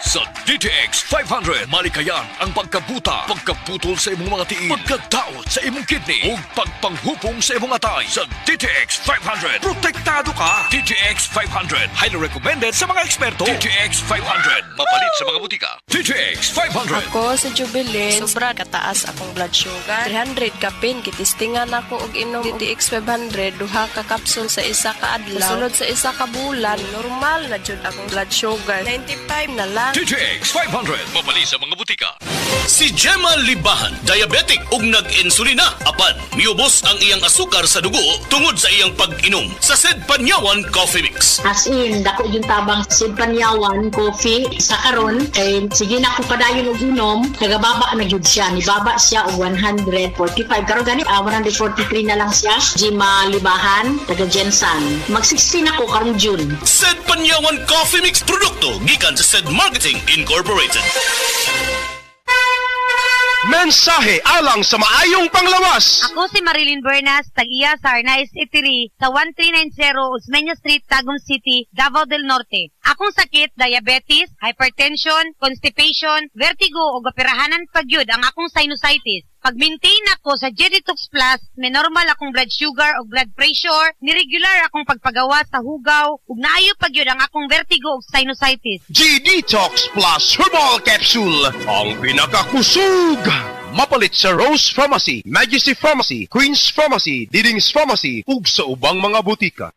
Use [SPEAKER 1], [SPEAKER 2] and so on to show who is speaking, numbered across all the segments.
[SPEAKER 1] Sa DTX 500, malikayan ang pagkabuta, pagkaputol sa imong mga tiil, pagkadaot sa imong kidney, ug pagpanghupong sa imong atay. Sa DTX 500, protektado ka. DTX 500, highly recommended sa mga eksperto. DTX 500, mapalit sa mga butika. DTX 500.
[SPEAKER 2] Ako sa Jubilee, sobra kataas akong blood sugar. 300 kapin, kitistingan ako og inom DTX 500, duha ka kapsul sa isa ka adlaw. Sunod sa isa ka bulan, normal na jud akong blood sugar. 95 na lang.
[SPEAKER 1] DTX 500, mapalit sa mga butika.
[SPEAKER 3] Si Gemma Libahan, diabetic ug nag-insulina. Apan, miubos ang iyang asukar sa dugo tungod sa iyang pag-inom sa Sed Panyawan Coffee Mix.
[SPEAKER 4] As in, dako yung tabang Panyawan coffee sa karon kay sige na ko padayon og inom, nagababa na gyud siya, nibaba siya og 145 karon gani 143 na lang siya. Gemma Libahan, taga Jensan. Mag-16 ako karong June.
[SPEAKER 3] Sed Panyawan Coffee Mix produkto gikan sa Sed Marketing Incorporated.
[SPEAKER 5] Mensahe alang sa maayong panglawas.
[SPEAKER 6] Ako si Marilyn Bernas, tag-iya sa Arnaiz Eatery sa 1390 Osmeña Street, Tagum City, Davao del Norte. Akong sakit, diabetes, hypertension, constipation, vertigo o gapirahanan pagyud ang akong sinusitis. Pag-maintain ako sa G-Detox Plus, may normal akong blood sugar o blood pressure, niregular akong pagpagawa sa hugaw, ug naayo pagyud ang akong vertigo o sinusitis.
[SPEAKER 5] G-Detox Plus Herbal Capsule, ang pinakakusog. Mapalit sa Rose Pharmacy, Majesty Pharmacy, Queen's Pharmacy, Diding's Pharmacy, ug sa ubang mga butika.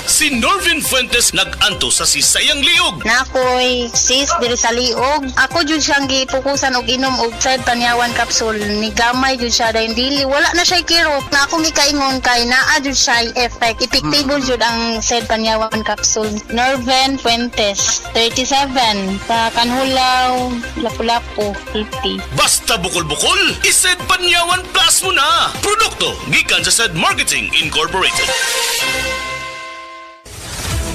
[SPEAKER 3] Si Norvin Fuentes nag-anto sa sisayang liog.
[SPEAKER 7] Nakoy sis diri sa liog. Ako jud siyang gipukusan og inom og Sed Panyawan capsule. Ni gamay jud siya dahil dili wala na siya kirot. Na akong gikaingon kay naa jud siya effect. Epektibo jud ang Sed Panyawan capsule. Norvin Fuentes, 37, sa Kanhulaw, Lapu-Lapu, 50.
[SPEAKER 3] Basta bukol-bukol, i-Sed Panyawan Plus mo na. Produkto gikan sa Sed Marketing Incorporated.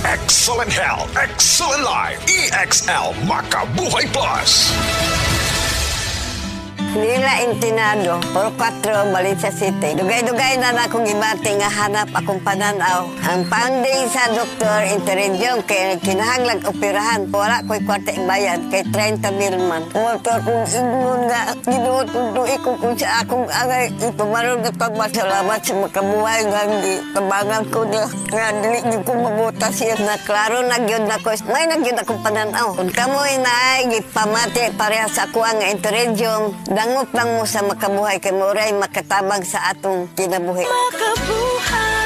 [SPEAKER 8] Excellent Health, Excellent Life, EXL Makabuhay Plus.
[SPEAKER 9] Nila Intinado, Puro 4, Valencia City. Dugay-dugay na akong ibati nga hanap akong pananaw. Ang finding sa doktor, interensyong kay kinahanglag operahan. Wala ko'y kwarte bayad kay 30 mil man. Motor kong ingon nga, ginuot kong tuwi ko kung sa akong angay. Ipamarong na pagmasalamat sa makabuhay nga hindi tabangan ko niya. Nga dili niyo ko mabuta siya na klaro nagyod na ko. May nagyod akong pananaw. Kung kamoy na ay gipamati pareha sa ako ang interensyong dangot lang mo sa makabuhay kay Moray makatabang sa atong kinabuhi.
[SPEAKER 2] Makabuhay.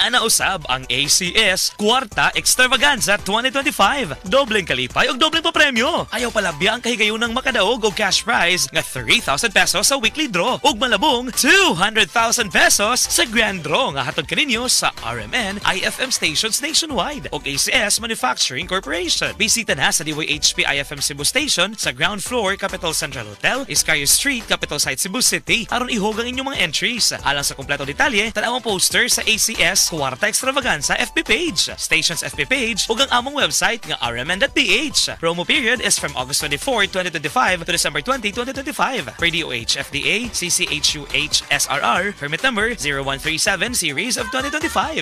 [SPEAKER 10] Ana usab ang ACS Kwarta Extravaganza 2025. Dobleng kalipay ug dobleng papremyo. Ayaw palabya ang kahigayunang makadaog og cash prize nga 3,000 pesos sa weekly draw ug malabong 200,000 pesos sa grand draw nga hatod kaninyo sa RMN IFM stations nationwide ug ACS Manufacturing Corporation. Bisita na sa DYHP IFM Cebu Station sa ground floor Capital Central Hotel, Iscayo Street, Capital Site Cebu City aron ihog ang inyong mga entries. Alang sa kompleto detalye, tanaw ang poster sa ACS Kwarta Extravaganza FB page, station's FB page ug ang among website nga rmn.ph. Promo period is from August 24, 2025 to December 20, 2025. Per DOH FDA CCHUH SRR permit number 0137 series of 2025.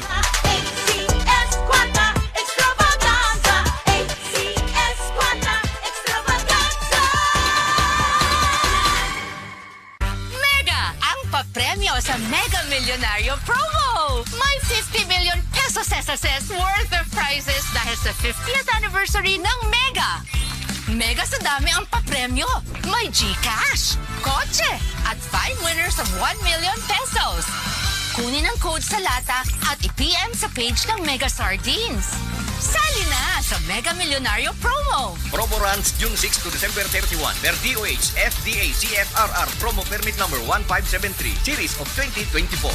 [SPEAKER 11] Papremyo sa Mega Millionario Promo! May 50 million pesos SSS worth of prizes dahil sa 50th anniversary ng Mega! Mega sa dami ang papremyo! May GCash, kotse, at 5 winners of 1 million pesos! Kunin ang code sa lata at i-PM sa page ng Mega Sardines! Sali na sa Mega Millionario Promo!
[SPEAKER 1] Promo runs June 6 to December 31 per DOH FDA CFRR Promo Permit number 1573 Series of 2024.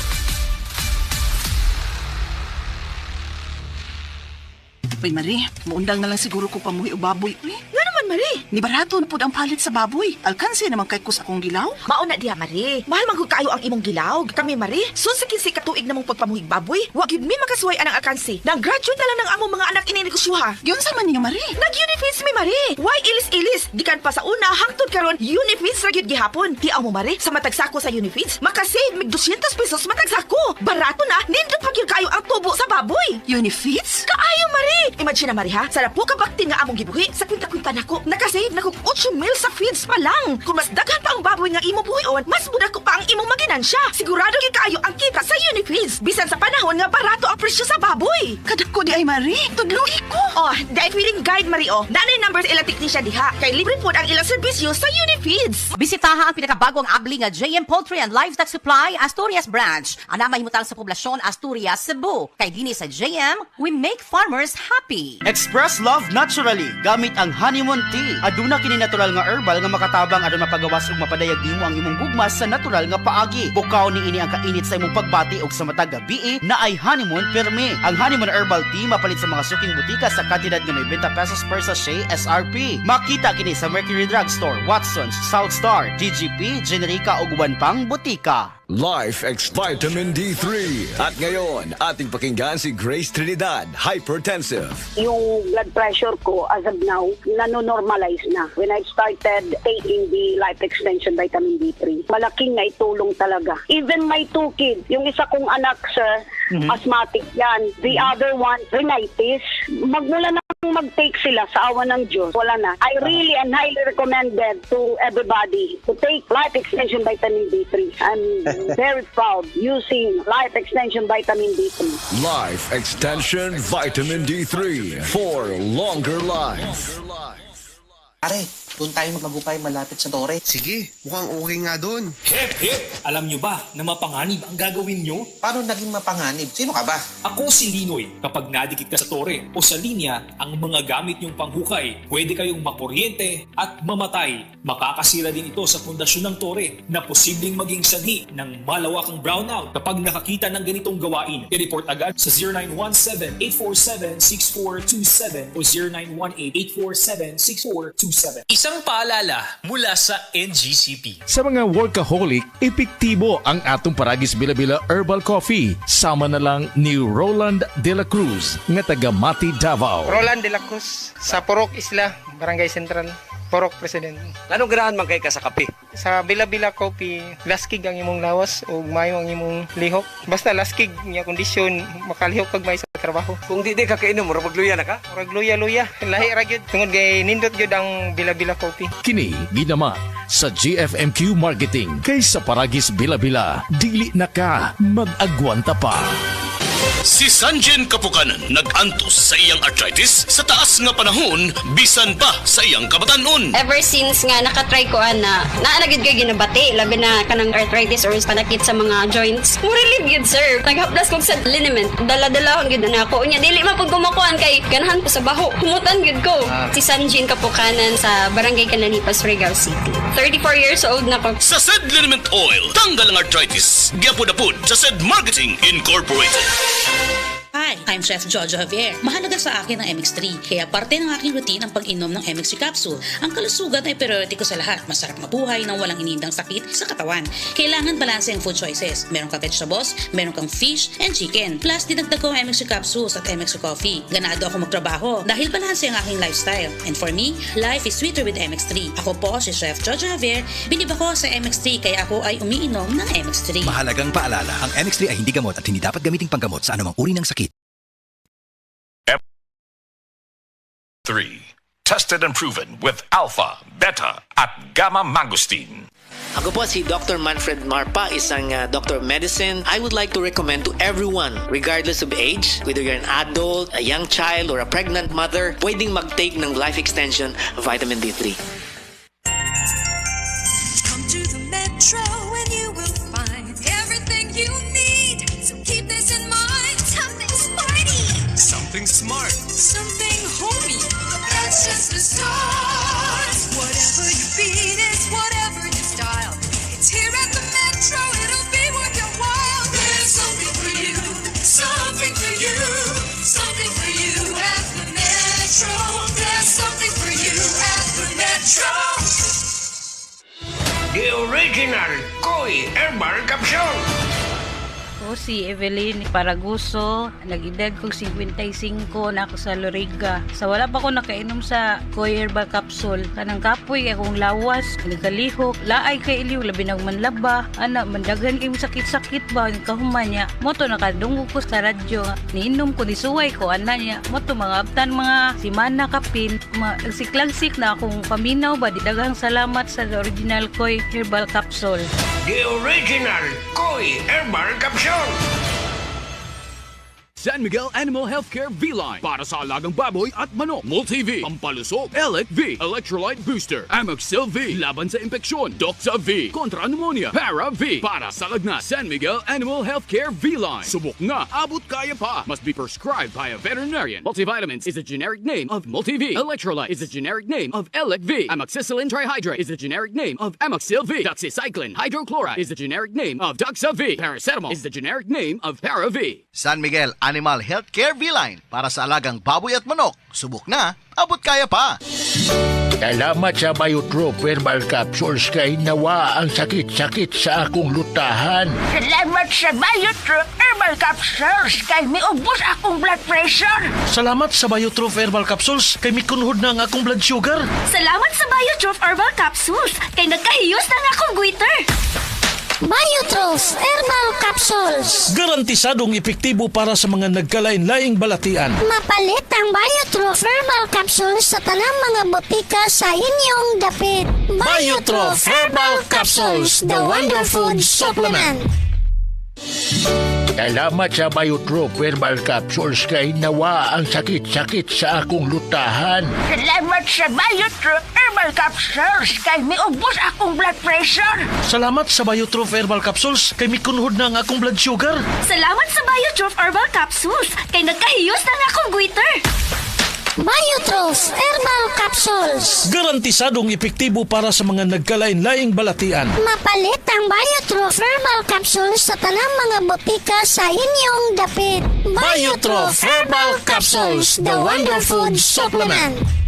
[SPEAKER 12] Uy, Marie, maundang na lang siguro ko pamuhi o baboy. Uy,
[SPEAKER 13] Nga naman,
[SPEAKER 12] Marie. Ni barato na pud ang palit sa baboy. Alkanse naman kay kus akong gilaw.
[SPEAKER 13] Mauna diha, Marie. Mahal man gud kaayo ang imong gilaw. Kami, Marie. So sa kinsi katuig namong pagpamuhig baboy, wa gyud mi makasuway anang alkansi. Nag-graduate na lang ng among mga anak ini negosyoha.
[SPEAKER 12] Yun sa man niyo, Marie.
[SPEAKER 13] Nag-Unifeeds mi, Marie. Why ilis-ilis? Gikan pa sa una, hangtod karon Unifeeds ra gyud gihapon. Tiaw mo, Marie, sa matag sako sa Unifeeds, makasave mig 200 pesos matag sako. Barato na, nindot pa gyud kayo ang tubo sa baboy.
[SPEAKER 12] Unifeeds?
[SPEAKER 13] Kaayo, Marie. Imagine na, Marie, ha? Sarap po kabaktin nga among gibuhi. Sa kwinta-kwinta nako, nakasave na kog 8 mil sa feeds pa lang. Kung mas daghan pa ang baboy nga imo buhion, mas muda ko pa ang imong maginansya. Sigurado gyud kaayo ang kita sa Unifeeds. Bisan sa panahon nga barato ang presyo sa baboy.
[SPEAKER 12] Kadako di ay, Marie. Tudluhi ko.
[SPEAKER 13] Oh, dahil feeling guide, Marie, oh. Nanay numbers ilang teknisya diha. Kay libre po ang ilang serbisyo sa Unifeeds.
[SPEAKER 14] Bisitaha ang pinakabagong abli nga JM Poultry and Livestock Supply Asturias Branch. Ana mahimutang sa poblasyon Asturias, Cebu. Kay dinhi sa JM, we make farmers happy.
[SPEAKER 15] Express love naturally gamit ang honeymoon tea. Aduna kini natural nga herbal nga makatabang aron mapagawas ug mapadayag nimo ang imong gugmas sa natural nga paagi. Bukaw ni ini ang kainit sa imong pagbati ug sa matag gabi na ay honeymoon permi. Ang honeymoon herbal tea mapalit sa mga suking butika sa kantidad nga 90 pesos per sachet SRP. Makita kini sa Mercury Drugstore, Watsons, South Star, DGP, Generica ug uban pang butika.
[SPEAKER 8] Life X Vitamin D3. At ngayon, ating pakinggan si Grace Trinidad, hypertensive.
[SPEAKER 16] Yung blood pressure ko as of now, nanonormalize na. When I started taking the Life Extension Vitamin D3, malaking naitulong talaga. Even my 2 kids, yung isa kong anak, sir, asthmatic yan. The other one, rhinitis. Magmula na mag-take sila sa awa ng Diyos, wala na. I really and highly recommended to everybody to take Life Extension Vitamin D3. I'm very proud using Life Extension Vitamin D3.
[SPEAKER 8] Life Extension Vitamin D3 for longer life.
[SPEAKER 17] Pare, doon tayo magmabukay malapit sa Tore.
[SPEAKER 18] Sige, mukhang okay nga doon.
[SPEAKER 19] Hep, hep! Alam nyo ba na mapanganib ang gagawin nyo?
[SPEAKER 17] Paano naging mapanganib? Sino ka ba?
[SPEAKER 19] Ako si Linoy. Kapag nadikit ka sa tore o sa linya, ang mga gamit nyong panghukay, pwede kayong makuryente at mamatay. Makakasira din ito sa pundasyon ng tore na posibleng maging sanhi ng malawakang brownout. Kapag nakakita ng ganitong gawain, i-report agad sa 0917-847-6427 o 0918-847-6427.
[SPEAKER 20] Isang paalala mula sa NGCP.
[SPEAKER 21] Sa mga workaholic, epektibo ang atong Paragis Bila-Bila Herbal Coffee. Sama na lang ni Roland De La Cruz, nga taga Mati, Davao.
[SPEAKER 22] Roland De La Cruz, sa Purok Isla, Barangay Central. Porok President.
[SPEAKER 23] Anong ganahan man kay ka sa kape?
[SPEAKER 22] Sa Bila-Bila Coffee, laskig ang imong lawas o mayo ang imong lihok. Basta laskig niya kondisyon, makalihok kag may sa trabaho.
[SPEAKER 23] Kung di ka kainom, mura magluya na ka?
[SPEAKER 22] Mura luya-luya. Lahi ra gyud. Tungod kay nindot gyud ang Bila-Bila Coffee.
[SPEAKER 21] Kini ginaman sa GFMQ Marketing. Kay sa Paragis Bila-Bila, dili na ka mag-agwanta pa.
[SPEAKER 3] Si Sanjen Kapukanan nag-antos sa iyang arthritis sa taas nga panahon bisan pa sa iyang kabatanon.
[SPEAKER 24] Ever since nga nakatry ko na naanagid kay ginabati labi na kanang arthritis or panakit sa mga joints. Mo relieve gyud sir. Naghaplas kog sa liniment. Dala-dalahon gyud na ako. Unya dili man pud kumakuan kay ganahan ko sa baho. Humutan gyud ko. Si Sanjen Kapukanan sa Barangay Cananipas, Surigao City. 34 years old na ko.
[SPEAKER 3] Sa Sed Liniment Oil, tanggal ang arthritis. Gyapod-apod sa Sed Marketing Incorporated.
[SPEAKER 25] Hi, I'm Chef Jojo Javier. Mahalaga sa akin ang MX3, kaya parte ng aking routine ang pag-inom ng MX3 capsule. Ang kalusugan ay priority ko sa lahat. Masarap mabuhay nang walang inindang sakit sa katawan. Kailangan balanse ang food choices. Meron ka vegetables, meron kang fish and chicken. Plus, dinagdag ko ang MX3 capsules at MX3 coffee. Ganado ako magtrabaho dahil balanse ang aking lifestyle. And for me, life is sweeter with MX3. Ako po si Chef Jojo Javier. Bilib ako sa MX3 kaya ako ay umiinom ng MX3.
[SPEAKER 26] Mahalagang paalala, ang MX3 ay hindi gamot at hindi dapat gamiting panggamot sa anumang uri ng sakit.
[SPEAKER 8] 3. Tested and proven with alpha, beta, at gamma mangosteen.
[SPEAKER 27] Ako po si Dr. Manfred Marpa, isang Dr. of Medicine. I would like to recommend to everyone, regardless of age, whether you're an adult, a young child, or a pregnant mother, pwedeng mag-take ng Life Extension Vitamin D3.
[SPEAKER 28] Come to the Metro and you will find everything you need. So keep this in mind. Something smarty.
[SPEAKER 29] Something smart.
[SPEAKER 28] Something homey. That's just a start. Whatever you feed is whatever you style. It's here at the Metro. It'll be worth your while. There's something for you. Something for you. Something for you at the Metro. There's something for you at the
[SPEAKER 2] Original Koi Herbal Capsule.
[SPEAKER 4] Ako si Evelyn Paraguso, nag-edad kong 55 na ako sa Loriga. Sa wala pa ko nakainom sa Koi Herbal Capsule, kanang kapoy akong lawas, nagkalihok, laay kay iliw, labi ng manlaba, anak, mandaghan kayong sakit-sakit ba, kahuman niya. Moto nakadunggo ko sa radyo, niinom ko, nisuway ko, anak niya. Moto mga abtan, mga simana kapin, nagsiklagsik na akong paminaw ba, daghang salamat sa original Koi Herbal Capsule.
[SPEAKER 2] The Original Koi Herbal Capsule.
[SPEAKER 5] San Miguel Animal Healthcare V-Line para sa alagang baboy at manok. Multi-V, pampalusog, Elec V, Electrolyte Booster, Amoxil V, laban sa impeksyon, Doxa V, kontra pneumonia, Para V, para sa lagnat. San Miguel Animal Healthcare V-Line. Subok na, abot kaya pa. Must be prescribed by a veterinarian. Multivitamins is a generic name of Multi-V. Electrolyte is a generic name of Elec V. Amoxicillin trihydrate is a generic name of Amoxil V. Doxycycline hydrochloride is the generic name of Doxa V. Paracetamol is the generic name of Para V.
[SPEAKER 6] San Miguel Animal Healthcare V-Line para sa alagang baboy at manok. Subok na, abot kaya pa.
[SPEAKER 7] Salamat sa Biotrop Herbal Capsules kay nawa ang sakit-sakit sa akong lutahan.
[SPEAKER 9] Salamat sa Biotrop Herbal Capsules kay miubos akong blood pressure.
[SPEAKER 10] Salamat sa Biotrop Herbal Capsules kay mikunhod na ang akong blood sugar.
[SPEAKER 9] Salamat sa Biotrop Herbal Capsules kay nagkahiyos na ang akong goiter.
[SPEAKER 11] Biotrop Herbal Capsules.
[SPEAKER 10] Garantisadong epektibo para sa mga nagkalain-laing balatian.
[SPEAKER 11] Mapalit ang Biotrop Herbal Capsules sa tanang mga botika sa inyong dapit.
[SPEAKER 10] Biotrop Herbal Capsules, the Wonder Food Supplement.
[SPEAKER 7] Salamat sa Biotrop Herbal Capsules kay nawa ang sakit-sakit sa akong lutahan.
[SPEAKER 9] Salamat sa Biotrop Herbal Capsules kay miubos akong blood pressure.
[SPEAKER 10] Salamat sa Biotrop Herbal Capsules kay mikunhod na ang akong blood sugar.
[SPEAKER 9] Salamat sa Biotrop Herbal Capsules kay nagkahiyos na ang akong goiter.
[SPEAKER 11] Biotrop Herbal Capsules.
[SPEAKER 10] Garantisadong epektibo para sa mga nagkalain-laing balatian.
[SPEAKER 11] Mapalit ang Biotrop Herbal Capsules sa tanang mga botika sa inyong dapit.
[SPEAKER 10] Biotrop Herbal Capsules, the Wonder Food Supplement.